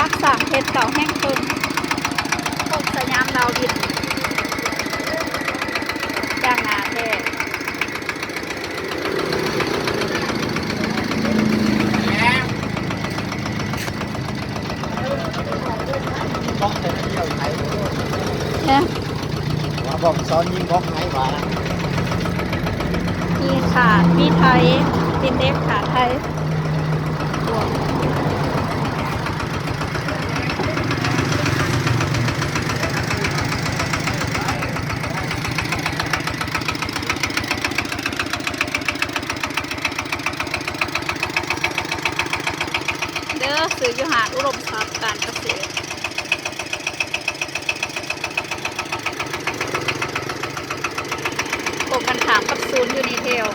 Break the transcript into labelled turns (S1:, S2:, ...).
S1: กสามเพชรเก่าแห้งเพิ่งพวกสยามดาวดินย่างนาแท้
S2: บล็อกแต่ไม่เดียวไทย
S1: เนี่ย
S2: ว่าบอกซ้อนยิงบล็อกไหนวะ
S1: มีขาดมีไทยตินเล็กขาไทยรวมเด้อซื้ออยู่หาดอุดมทรัพย์การเกษตรโครงกันถามกับศูนย์ยูนิเทล